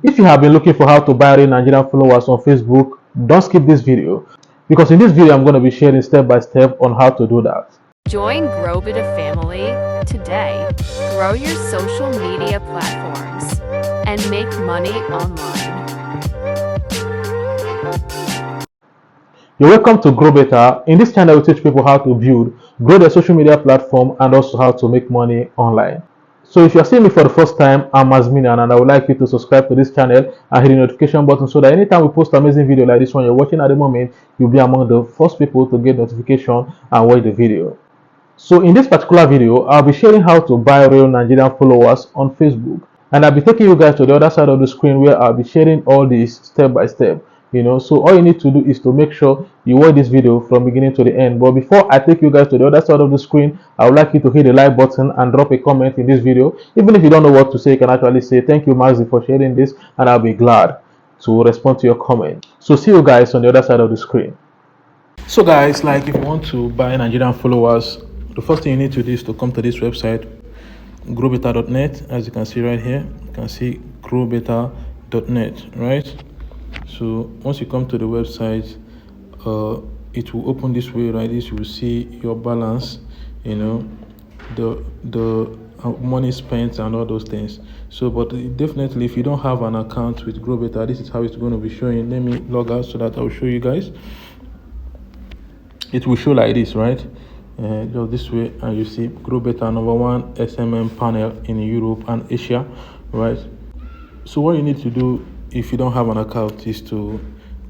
If you have been looking for how to buy real Nigerian followers on Facebook, don't skip this video because in this video I'm going to be sharing step by step on how to do that. Join Growbita family today. Grow your social media platforms and make money online. You're welcome to Grow Better. In this channel, we teach people how to build, grow their social media platform, and also how to make money online. So if you're seeing me for the first time, I'm Azminian, and I would like you to subscribe to this channel and hit the notification button so that anytime we post amazing video like this one you're watching at the moment, you'll be among the first people to get notification and watch the video. So in this particular video, I'll be sharing how to buy real Nigerian followers on Facebook. And I'll be taking you guys to the other side of the screen where I'll be sharing all this step by step. So all you need to do is to make sure you watch this video from beginning to the end. But before I take you guys to the other side of the screen, I would like you to hit the like button and drop a comment in this video. Even if you don't know what to say, you can actually say thank you, Maxi, for sharing this, and I'll be glad to respond to your comment. So see you guys on the other side of the screen. So guys, like if you want to buy Nigerian followers, the first thing you need to do is to come to this website, growbeta.net. As you can see right here, you can see growbeta.net, right? So once you come to the website, it will open this way, right? This you will see your balance, the money spent and all those things. So but definitely if you don't have an account with growbeta, this is how it's going to be showing. Let me log out so that I'll show you guys. It will show like this, right? Just this way, and you see growbeta #1 SMM panel in Europe and Asia, right? So what you need to do if you don't have an account is to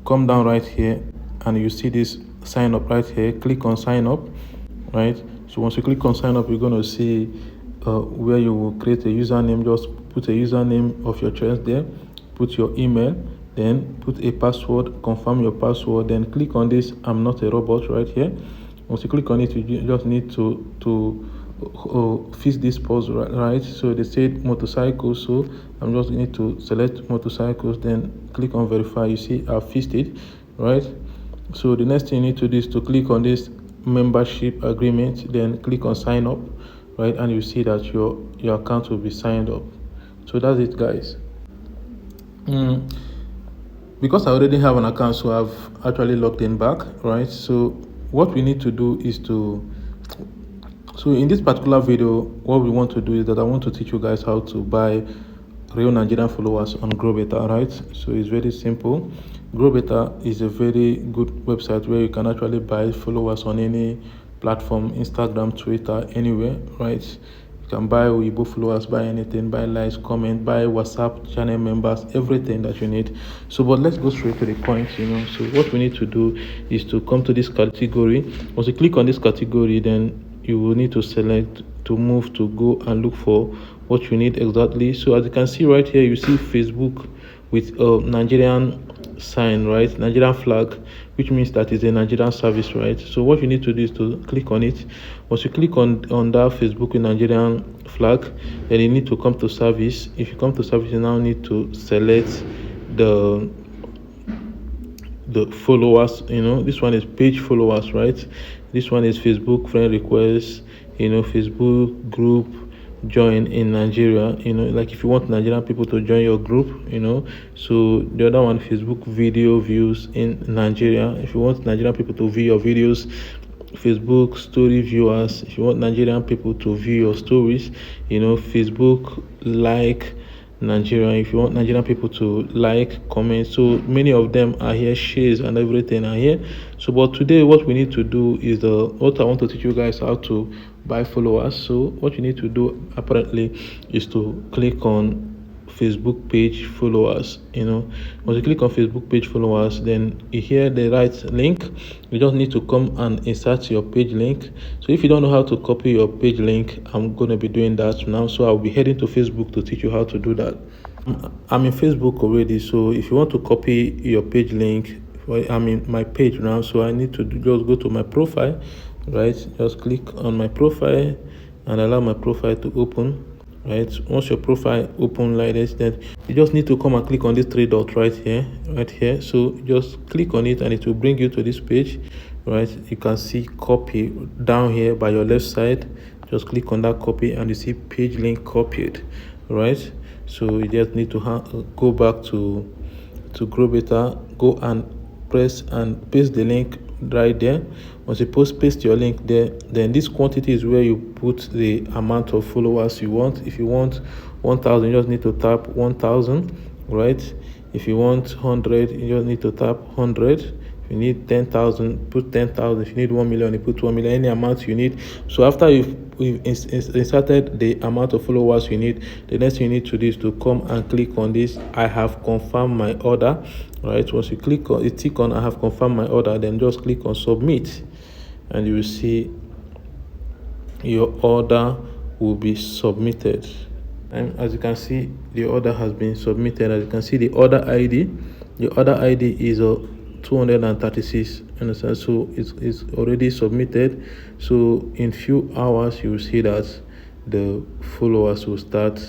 come down right here, and you see this sign up right here. Click on sign up, right? So once you click on sign up, you're going to see where you will create a username. Just put a username of your choice there, put your email, then put a password, confirm your password, then click on this I'm not a robot right here. Once you click on it, you just need to fix this pause, right? So they said motorcycles, so I'm just need to select motorcycles, then click on verify. You see I've fixed it, right? So the next thing you need to do is to click on this membership agreement, then click on sign up, right? And you see that your account will be signed up. So that's it, guys. Because I already have an account, so I've actually logged in back, right? So what we need to do is so in this particular video, what we want to do is that I want to teach you guys how to buy real Nigerian followers on growbeta, right? So it's very simple. growbeta is a very good website where you can actually buy followers on any platform, Instagram, Twitter, anywhere, right? You can buy Weibo followers, buy anything, buy likes, comment, buy WhatsApp channel members, everything that you need. So but let's go straight to the point. So what we need to do is to come to this category. Once you click on this category, then you will need to select to move to go and look for what you need exactly. So as you can see right here, you see Facebook with a Nigerian sign, right? Nigerian flag, which means that is a Nigerian service, right? So what you need to do is to click on it. Once you click on that Facebook with Nigerian flag, then you need to come to service. If you come to service, you now need to select the followers. This one is page followers, right? This one is Facebook friend requests, Facebook group join in Nigeria, like if you want Nigerian people to join your group, so the other one, Facebook video views in Nigeria. If you want Nigerian people to view your videos, Facebook story viewers. If you want Nigerian people to view your stories, Facebook like Nigeria. If you want Nigerian people to like, comment, so many of them are here, shares and everything are here. So but today what we need to do is what I want to teach you guys how to buy followers. So what you need to do apparently is to click on Facebook page followers. Once you click on Facebook page followers, then you hear the right link. You just need to come and insert your page link. So if you don't know how to copy your page link, I'm going to be doing that now. So I'll be heading to Facebook to teach you how to do that. I'm in Facebook already, so if you want to copy your page link, I'm in my page now, so I need to just go to my profile, right? Just click on my profile and allow my profile to open. Right, once your profile open like this, then you just need to come and click on this three dots right here. So just click on it and it will bring you to this page, right? You can see copy down here by your left side. Just click on that copy and you see page link copied, right? So you just need to go back to Grow Better, go and press and paste the link right there. Once you paste your link there, then this quantity is where you put the amount of followers you want. If you want 1,000, you just need to tap 1,000, right? If you want 100, you just need to tap 100. If you need 10,000, put 10,000. If you need 1 million, you put 1 million, any amount you need. So after you've inserted the amount of followers you need, the next thing you need to do is to come and click on this I have confirmed my order. Right, once you tick on I have confirmed my order, then just click on submit, and you will see your order will be submitted. And as you can see, the order has been submitted. As you can see, the order ID is 236, understand? So it's already submitted. So in few hours you will see that the followers will start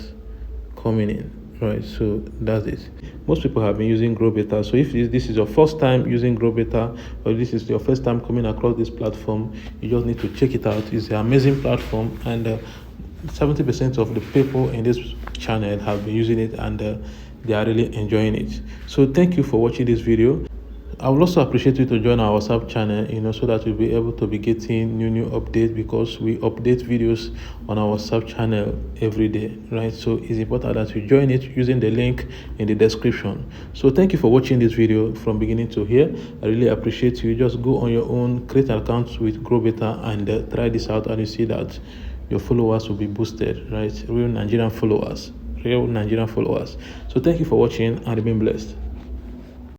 coming in. Right, so that's it. Most people have been using Grow Better. So if this is your first time using Grow Better, or this is your first time coming across this platform, you just need to check it out. It's an amazing platform, and 70% of the people in this channel have been using it, and they are really enjoying it. So thank you for watching this video. I would also appreciate you to join our WhatsApp channel, so that you'll be able to be getting new updates, because we update videos on our WhatsApp channel every day, right? So it's important that you join it using the link in the description. So thank you for watching this video from beginning to here. I really appreciate you. Just go on your own, create an account with Grow Better, and try this out, and you see that your followers will be boosted, right? Real Nigerian followers. So thank you for watching, and remain blessed.